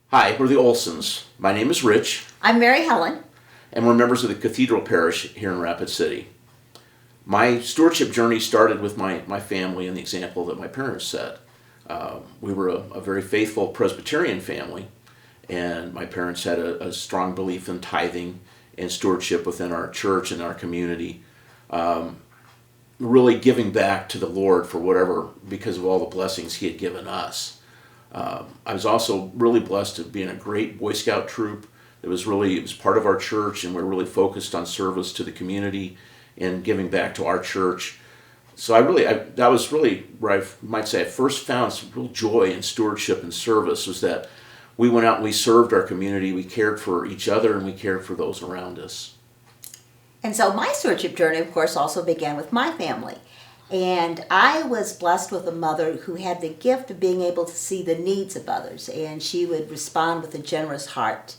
Hi, we're the Olsons. My name is Rich, I'm Mary Helen. and we're members of the Cathedral parish here in Rapid City. My stewardship journey started with my family and the example that my parents set. We were a very faithful Presbyterian family, and my parents had a strong belief in tithing and stewardship within our church and our community, really giving back to the Lord for whatever, because of all the blessings He had given us. I was also really blessed to be in a great Boy Scout troop. It was part of our church, and we're really focused on service to the community and giving back to our church. So that was really where I might say I first found some real joy in stewardship and service, was that we went out and we served our community, we cared for each other, and we cared for those around us. And so my stewardship journey, of course, also began with my family. And I was blessed with a mother who had the gift of being able to see the needs of others, and she would respond with a generous heart.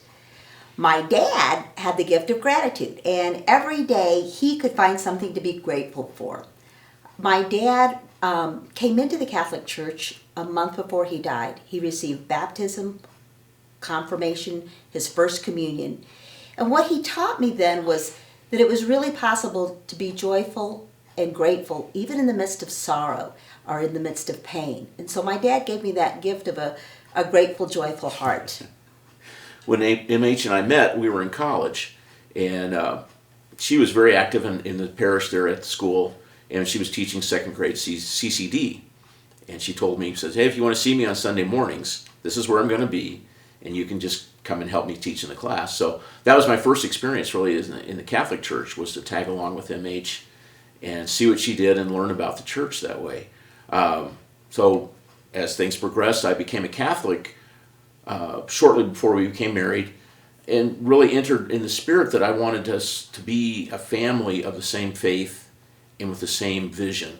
My dad had the gift of gratitude, and every day he could find something to be grateful for. My dad came into the Catholic Church a month before he died. He received baptism, confirmation, his first communion. And what he taught me then was that it was really possible to be joyful and grateful even in the midst of sorrow or in the midst of pain. And so my dad gave me that gift of a grateful, joyful heart. When MH and I met, we were in college, and she was very active in the parish there at the school, and she was teaching second grade CCD. And she told me, she says, "Hey, if you want to see me on Sunday mornings, this is where I'm going to be, and you can just come and help me teach in the class." So that was my first experience really in the Catholic Church, was to tag along with MH and see what she did and learn about the church that way. So as things progressed, I became a Catholic shortly before we became married, and really entered in the spirit that I wanted us to be a family of the same faith and with the same vision.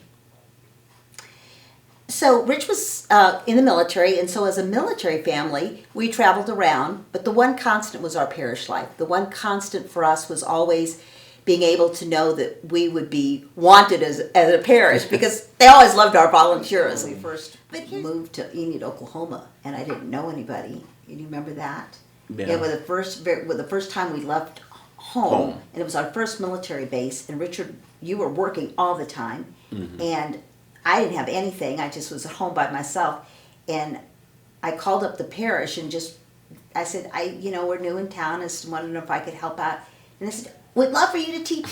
So Rich was in the military, and so as a military family, we traveled around, but the one constant was our parish life. The one constant for us was always being able to know that we would be wanted as a parish, because they always loved our volunteers. When we first moved to Enid, Oklahoma, and I didn't know anybody. You remember that? Yeah. With the first time we left home, and it was our first military base, and Richard, you were working all the time, and I didn't have anything. I just was at home by myself, and I called up the parish and I said, we're new in town, I just wanted to know if I could help out. And they said, "We'd love for you to teach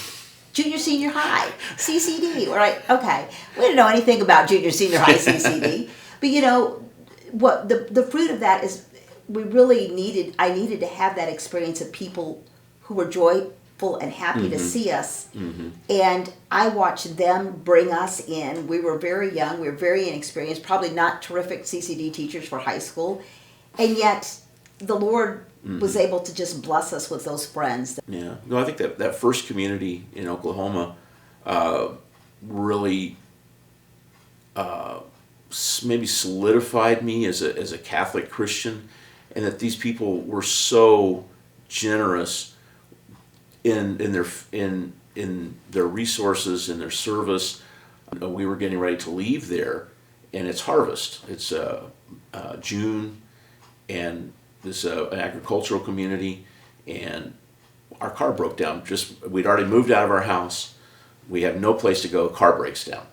junior, senior high, CCD." We're like, okay. We didn't know anything about junior, senior high, CCD. But what the fruit of that is, I needed to have that experience of people who were joyful and happy to see us. And I watched them bring us in. We were very young, we were very inexperienced, probably not terrific CCD teachers for high school. And yet the Lord was able to just bless us with those friends. Yeah. No, I think that first community in Oklahoma really maybe solidified me as a Catholic Christian, and that these people were so generous in their resources, in their service. We were getting ready to leave there, and it's harvest. It's June, and this an agricultural community, and our car broke down. We'd already moved out of our house. We have no place to go. Car breaks down,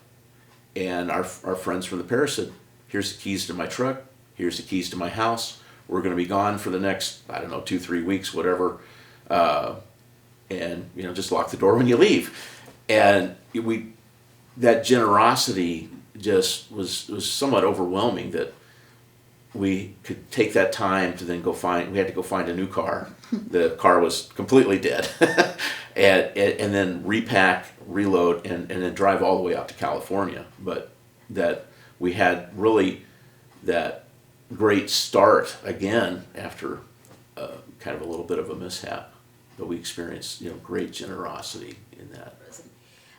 and our friends from the parish said, "Here's the keys to my truck. Here's the keys to my house. We're going to be gone for the next 2-3 weeks, whatever. And just lock the door when you leave." And that generosity just was somewhat overwhelming, that we could take that time to then we had to go find a new car. The car was completely dead. and then repack, reload, and then drive all the way out to California. But that we had really that great start again after kind of a little bit of a mishap. But we experienced great generosity in that.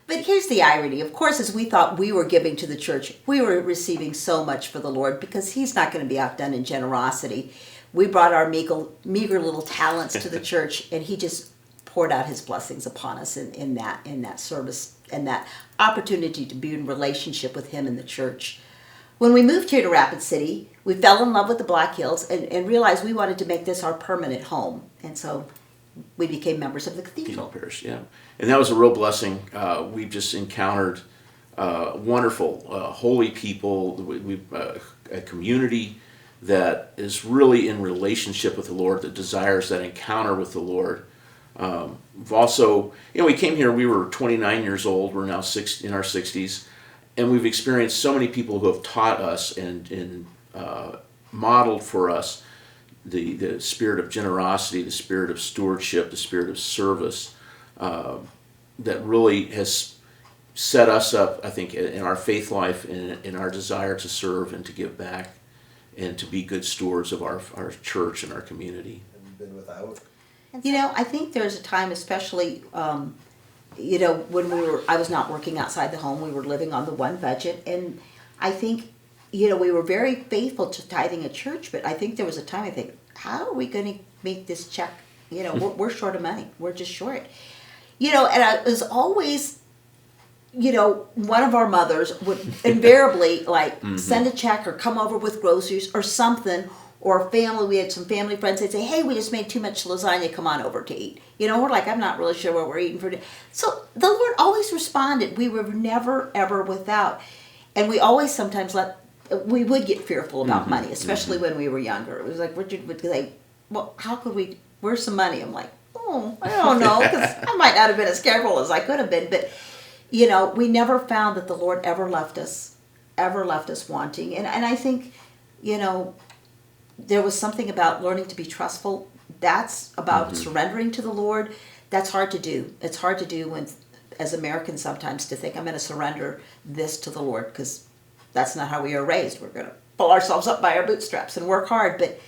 But here's the irony. Of course, as we thought we were giving to the church, we were receiving so much for the Lord, because He's not going to be outdone in generosity. We brought our meager little talents to the church, and He just poured out His blessings upon us in that service and that opportunity to be in relationship with Him in the church. when we moved here to Rapid City, we fell in love with the Black Hills and realized we wanted to make this our permanent home. And so we became members of the Cathedral. Parish, yeah. And that was a real blessing. We've just encountered wonderful, holy people, a community that is really in relationship with the Lord, that desires that encounter with the Lord. We've also, we came here, we were 29 years old, we're now in our 60s, and we've experienced so many people who have taught us and modeled for us the spirit of generosity, the spirit of stewardship, the spirit of service, that really has set us up, I think, in our faith life, in our desire to serve and to give back and to be good stewards of our church and our community. Have you been without? I think there's a time, especially, when I was not working outside the home, we were living on the one budget, and I think, we were very faithful to tithing at church, but I think there was a time I think, how are we going to make this check? We're short of money. We're just short. And I was always, one of our mothers would invariably send a check or come over with groceries or something, or family, we had some family friends, they'd say, hey, we just made too much lasagna, come on over to eat. We're like, I'm not really sure what we're eating for dinner. So the Lord always responded. We were never, ever without. And we always sometimes we would get fearful about money, especially when we were younger. It was like, Richard would say, well, how could we, where's some money? I'm like, I don't know, because I might not have been as careful as I could have been. But, we never found that the Lord ever left us wanting. And I think, there was something about learning to be trustful. That's about surrendering to the Lord. That's hard to do. It's hard to do when, as Americans sometimes, to think I'm going to surrender this to the Lord, because that's not how we are raised. We're going to pull ourselves up by our bootstraps and work hard. But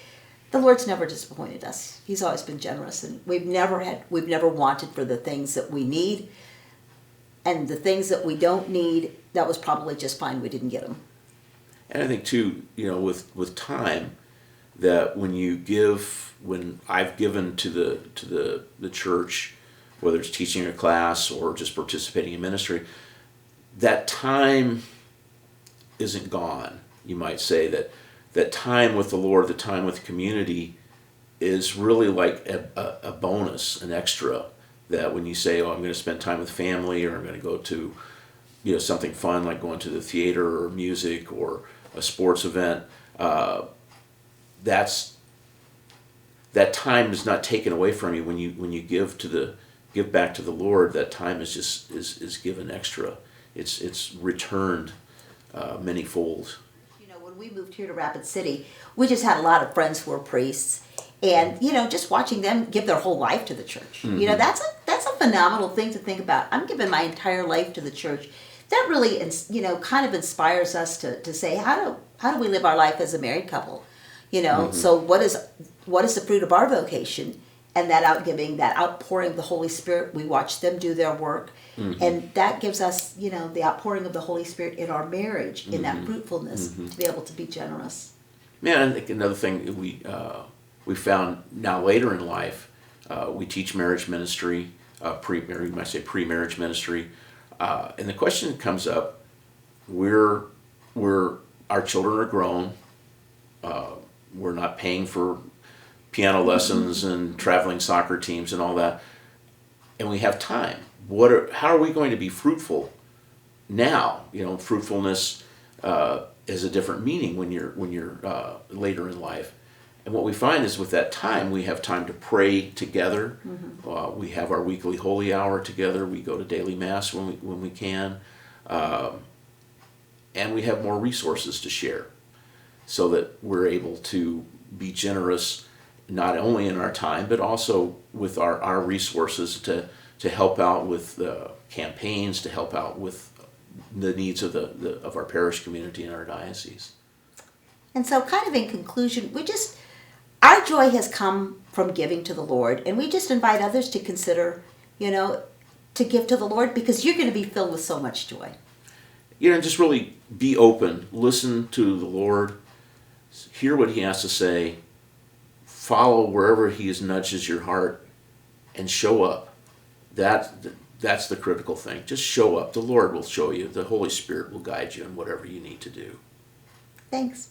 the Lord's never disappointed us. He's always been generous, and we've never wanted for the things that we need, and the things that we don't need, that was probably just fine. We didn't get them. And I think too, with time, that when I've given to the church, whether it's teaching a class or just participating in ministry, that time isn't gone. You might say that time with the Lord, the time with the community, is really like a bonus, an extra, that when you say, I'm going to spend time with family, or I'm going to go to something fun like going to the theater or music or a sports event, that time is not taken away from you when you give back to the Lord. That time is given extra. It's returned manyfold. When we moved here to Rapid City, we just had a lot of friends who were priests, and just watching them give their whole life to the church. That's a phenomenal thing to think about. I'm giving my entire life to the church. That really kind of inspires us to say, how do we live our life as a married couple? So what is the fruit of our vocation? And that outgiving, that outpouring of the Holy Spirit, we watch them do their work. And that gives us, the outpouring of the Holy Spirit in our marriage, in that fruitfulness, to be able to be generous. Man, I think another thing we found now later in life, we teach marriage ministry, pre-marriage ministry, and the question comes up, our children are grown, we're not paying for piano lessons and traveling soccer teams and all that, and we have time. How are we going to be fruitful now? Fruitfulness has a different meaning when you're later in life. And what we find is with that time, we have time to pray together. We have our weekly holy hour together. We go to daily mass when we can, and we have more resources to share, so that we're able to be generous not only in our time, but also with our resources to help out with campaigns, to help out with the needs of our parish community and our diocese. And so, kind of in conclusion, our joy has come from giving to the Lord, and we just invite others to consider, to give to the Lord, because you're going to be filled with so much joy. Just really be open, listen to the Lord, hear what He has to say, follow wherever He nudges your heart, and show up. That's the critical thing. Just show up. The Lord will show you. The Holy Spirit will guide you in whatever you need to do. Thanks.